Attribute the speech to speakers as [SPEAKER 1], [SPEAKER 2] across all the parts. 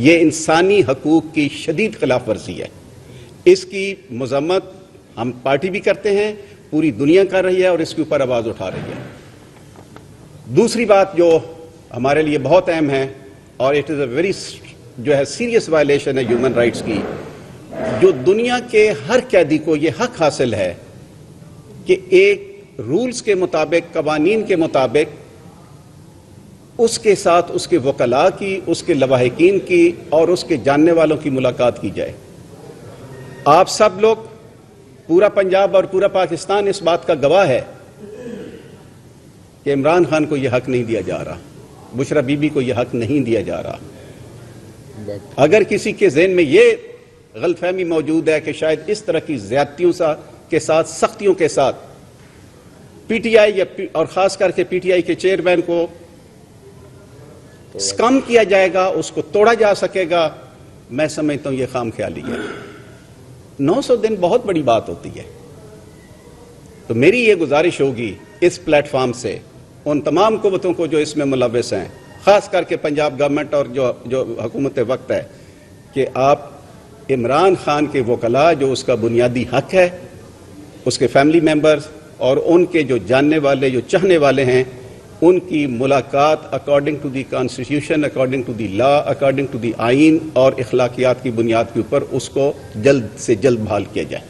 [SPEAKER 1] یہ انسانی حقوق کی شدید خلاف ورزی ہے. اس کی مذمت ہم پارٹی بھی کرتے ہیں, پوری دنیا کر رہی ہے اور اس کے اوپر آواز اٹھا رہی ہے. دوسری بات جو ہمارے لیے بہت اہم ہے, اور اٹ از اے ویری جو ہے سیریس وائلیشن ہے ہیومن رائٹس کی, جو دنیا کے ہر قیدی کو یہ حق حاصل ہے کہ ایک رولز کے مطابق, قوانین کے مطابق اس کے ساتھ اس کے وکلاء کی, اس کے لواحقین کی اور اس کے جاننے والوں کی ملاقات کی جائے. آپ سب لوگ, پورا پنجاب اور پورا پاکستان اس بات کا گواہ ہے کہ عمران خان کو یہ حق نہیں دیا جا رہا, بشرا بی بی کو یہ حق نہیں دیا جا رہا. اگر کسی کے ذہن میں یہ غلط فہمی موجود ہے کہ شاید اس طرح کی زیادتیوں کے ساتھ, سختیوں کے ساتھ پی ٹی آئی اور خاص کر کے پی ٹی آئی کے چیئرمین کو سکم کیا جائے گا, اس کو توڑا جا سکے گا, میں سمجھتا ہوں یہ خام خیالی ہے. 900 دن بہت بڑی بات ہوتی ہے. تو میری یہ گزارش ہوگی اس پلیٹ فارم سے ان تمام قوتوں کو جو اس میں ملوث ہیں, خاص کر کے پنجاب گورنمنٹ اور جو حکومت وقت ہے, کہ آپ عمران خان کے وکلاء جو اس کا بنیادی حق ہے, اس کے فیملی ممبرز اور ان کے جو جاننے والے, جو چاہنے والے ہیں, ان کی ملاقات according to the constitution, according to the law, according to the آئین اور اخلاقیات کی بنیاد کے اوپر اس کو جلد سے جلد بحال کیا جائے.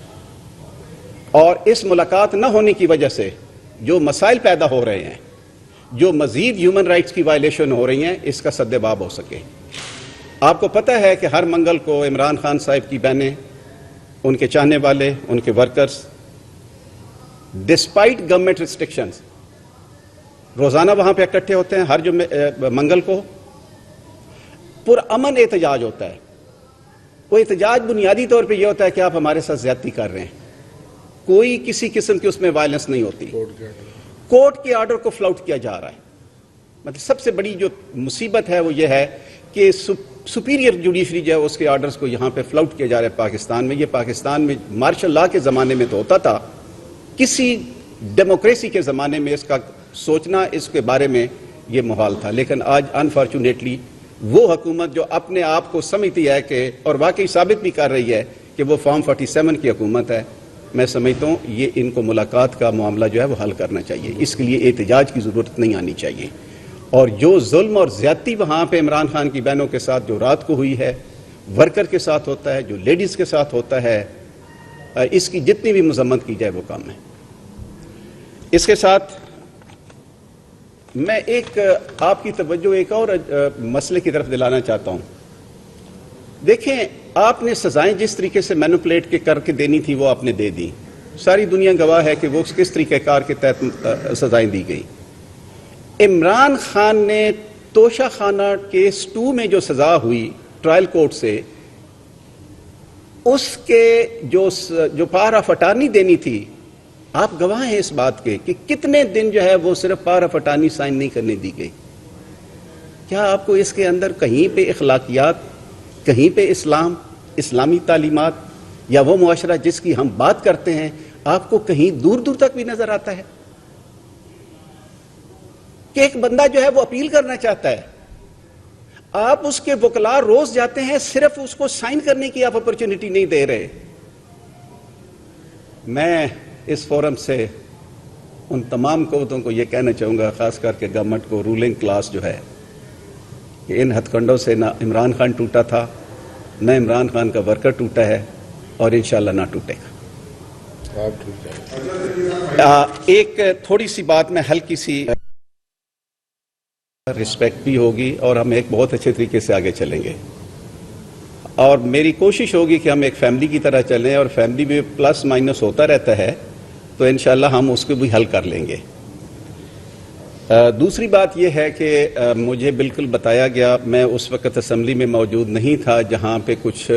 [SPEAKER 1] اور اس ملاقات نہ ہونے کی وجہ سے جو مسائل پیدا ہو رہے ہیں, جو مزید ہیومن رائٹس کی وائلیشن ہو رہی ہیں, اس کا سدباب ہو سکے. آپ کو پتہ ہے کہ ہر منگل کو عمران خان صاحب کی بہنیں, ان کے چاہنے والے, ان کے ورکرز, ڈسپائٹ گورنمنٹ ریسٹرکشنز روزانہ وہاں پہ اکٹھے ہوتے ہیں. ہر جو منگل کو پرامن احتجاج ہوتا ہے. وہ احتجاج بنیادی طور پہ یہ ہوتا ہے کہ آپ ہمارے ساتھ زیادتی کر رہے ہیں. کوئی کسی قسم کی اس میں وائلنس نہیں ہوتی. کورٹ کے آرڈر کو فلاؤٹ کیا جا رہا ہے. مطلب سب سے بڑی جو مصیبت ہے وہ یہ ہے کہ سپیریئر جوڈیشری جو ہے اس کے آرڈرز کو یہاں پہ فلاؤٹ کیا جا رہا ہے پاکستان میں. یہ پاکستان میں مارشل لا کے زمانے میں تو ہوتا تھا, کسی ڈیموکریسی کے زمانے میں اس کا سوچنا اس کے بارے میں یہ محال تھا. لیکن آج انفارچونیٹلی وہ حکومت جو اپنے آپ کو سمجھتی ہے کہ, اور واقعی ثابت بھی کر رہی ہے کہ وہ فارم 47 کی حکومت ہے, میں سمجھتا ہوں یہ ان کو ملاقات کا معاملہ جو ہے وہ حل کرنا چاہیے. اس کے لیے احتجاج کی ضرورت نہیں آنی چاہیے. اور جو ظلم اور زیادتی وہاں پہ عمران خان کی بہنوں کے ساتھ جو رات کو ہوئی ہے, ورکر کے ساتھ ہوتا ہے, جو لیڈیز کے ساتھ ہوتا ہے, اس کی جتنی بھی مذمت کی جائے وہ کم ہے. اس کے ساتھ میں ایک آپ کی توجہ ایک اور مسئلے کی طرف دلانا چاہتا ہوں. دیکھیں, آپ نے سزائیں جس طریقے سے مینوپلیٹ کر کے دینی تھی وہ آپ نے دے دی. ساری دنیا گواہ ہے کہ وہ کس طریقہ کار کے تحت سزائیں دی گئی. عمران خان نے توشہ خانہ کیس 2 میں جو سزا ہوئی ٹرائل کورٹ سے, اس کے جو پاور آف اٹارنی دینی تھی, آپ گواہ ہیں اس بات کے کہ کتنے دن جو ہے وہ صرف پاور آف اٹارنی سائن نہیں کرنے دی گئی. کیا آپ کو اس کے اندر کہیں پہ اخلاقیات, کہیں پہ اسلام, اسلامی تعلیمات یا وہ معاشرہ جس کی ہم بات کرتے ہیں, آپ کو کہیں دور دور تک بھی نظر آتا ہے کہ ایک بندہ جو ہے وہ اپیل کرنا چاہتا ہے, آپ اس کے وکلاء روز جاتے ہیں, صرف اس کو سائن کرنے کی آپ اپرچونٹی نہیں دے رہے. میں اس فورم سے ان تمام قوتوں کو یہ کہنا چاہوں گا, خاص کر کے گورنمنٹ کو, رولنگ کلاس جو ہے, کہ ان ہتھ کنڈوں سے نہ عمران خان ٹوٹا تھا, نہ عمران خان کا ورکر ٹوٹا ہے, اور انشاءاللہ نہ ٹوٹے گا. ایک تھوڑی سی بات میں ہلکی سی رسپیکٹ بھی ہوگی اور ہم ایک بہت اچھے طریقے سے آگے چلیں گے, اور میری کوشش ہوگی کہ ہم ایک فیملی کی طرح چلیں, اور فیملی میں پلس مائنس ہوتا رہتا ہے, تو انشاءاللہ ہم اس کو بھی حل کر لیں گے. دوسری بات یہ ہے کہ مجھے بالکل بتایا گیا, میں اس وقت اسمبلی میں موجود نہیں تھا جہاں پہ کچھ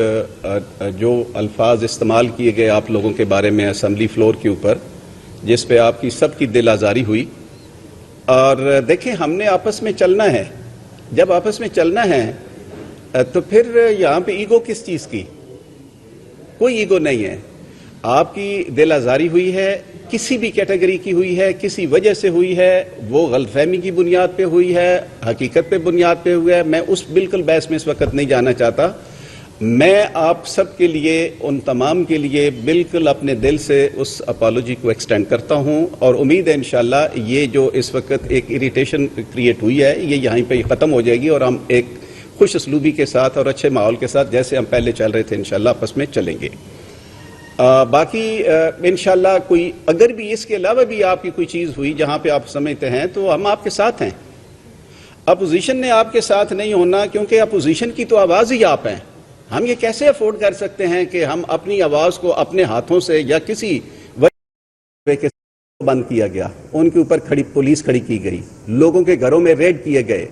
[SPEAKER 1] جو الفاظ استعمال کیے گئے آپ لوگوں کے بارے میں اسمبلی فلور کے اوپر, جس پہ آپ کی سب کی دل آزاری ہوئی. اور دیکھیں, ہم نے آپس میں چلنا ہے. جب آپس میں چلنا ہے تو پھر یہاں پہ ایگو کس چیز کی؟ کوئی ایگو نہیں ہے. آپ کی دل آزاری ہوئی ہے، کسی بھی کیٹیگری کی ہوئی ہے، کسی وجہ سے ہوئی ہے، وہ غلط فہمی کی بنیاد پہ ہوئی ہے، حقیقت پہ بنیاد پہ ہوئی ہے، میں اس بالکل بحث میں اس وقت نہیں جانا چاہتا۔ میں آپ سب کے لیے، ان تمام کے لیے بالکل اپنے دل سے اس اپالوجی کو ایکسٹینڈ کرتا ہوں، اور امید ہے انشاءاللہ یہ جو اس وقت ایک اریٹیشن کریٹ ہوئی ہے یہ یہیں پہ ختم ہو جائے گی، اور ہم ایک خوش اسلوبی کے ساتھ اور اچھے ماحول کے ساتھ جیسے ہم پہلے چل رہے تھے انشاءاللہ آپس میں چلیں گے۔ باقی انشاءاللہ کوئی اگر بھی اس کے علاوہ بھی آپ کی کوئی چیز ہوئی جہاں پہ آپ سمجھتے ہیں تو ہم آپ کے ساتھ ہیں۔ اپوزیشن نے آپ کے ساتھ نہیں ہونا، کیونکہ اپوزیشن کی تو آواز ہی آپ ہیں۔ ہم یہ کیسے افورڈ کر سکتے ہیں کہ ہم اپنی آواز کو اپنے ہاتھوں سے یا کسی وجہ کے بند کیا گیا، ان کے اوپر پولیس کھڑی کی گئی، لوگوں کے گھروں میں ریڈ کیے گئے۔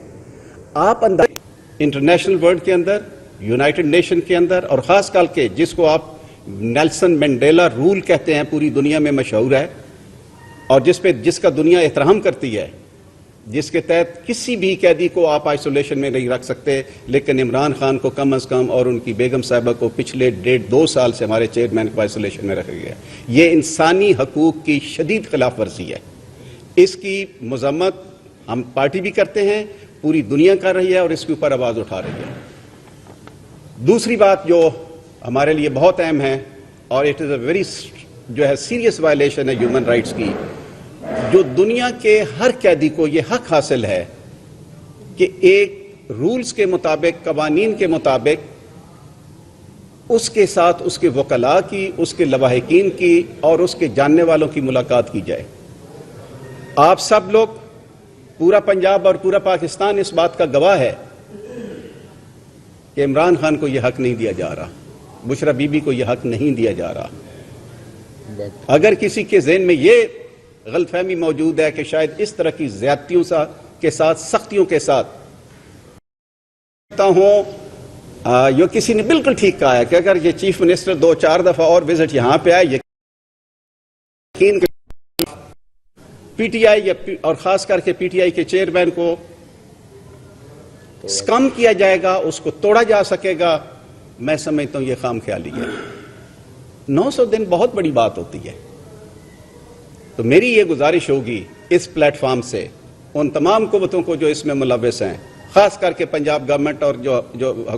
[SPEAKER 1] آپ انٹرنیشنل ورلڈ کے اندر، یونائٹڈ نیشن کے اندر، اور خاص کر کے جس کو آپ نیلسن مینڈیلا رول کہتے ہیں، پوری دنیا میں مشہور ہے، اور جس کا دنیا احترام کرتی ہے، جس کے تحت کسی بھی قیدی کو آپ آئسولیشن میں نہیں رکھ سکتے، لیکن عمران خان کو کم از کم اور ان کی بیگم صاحبہ کو پچھلے 1.5-2 سال سے ہمارے چیئرمین کو آئسولیشن میں رکھا گیا۔ یہ انسانی حقوق کی شدید خلاف ورزی ہے۔ اس کی مذمت ہم پارٹی بھی کرتے ہیں، پوری دنیا کر رہی ہے، اور اس کے اوپر آواز اٹھا رہی ہے۔ دوسری بات جو ہمارے لیے بہت اہم ہے، اور اٹ از اے ویری جو ہے سیریس وائلیشن ہے ہیومن رائٹس کی، جو دنیا کے ہر قیدی کو یہ حق حاصل ہے کہ ایک رولز کے مطابق، قوانین کے مطابق اس کے ساتھ اس کے وکلاء کی، اس کے لواحقین کی اور اس کے جاننے والوں کی ملاقات کی جائے۔ آپ سب لوگ، پورا پنجاب اور پورا پاکستان اس بات کا گواہ ہے کہ عمران خان کو یہ حق نہیں دیا جا رہا، بشرا بی بی کو یہ حق نہیں دیا جا رہا۔ اگر کسی کے ذہن میں یہ غلط فہمی موجود ہے کہ شاید اس طرح کی زیادتیوں کے ساتھ، سختیوں کے ساتھ یہ کسی نے بالکل ٹھیک کہا ہے کہ اگر یہ چیف منسٹر 2-4 دفعہ اور وزٹ یہاں پہ آئے، یقین پی ٹی آئی اور خاص کر کے پی ٹی آئی کے چیئرمین کو اسکم کیا جائے گا، اس کو توڑا جا سکے گا۔ میں سمجھتا ہوں یہ خام خیالی ہے۔ 900 دن بہت بڑی بات ہوتی ہے۔ تو میری یہ گزارش ہوگی اس پلیٹ فارم سے ان تمام قوتوں کو جو اس میں ملوث ہیں، خاص کر کے پنجاب گورنمنٹ اور جو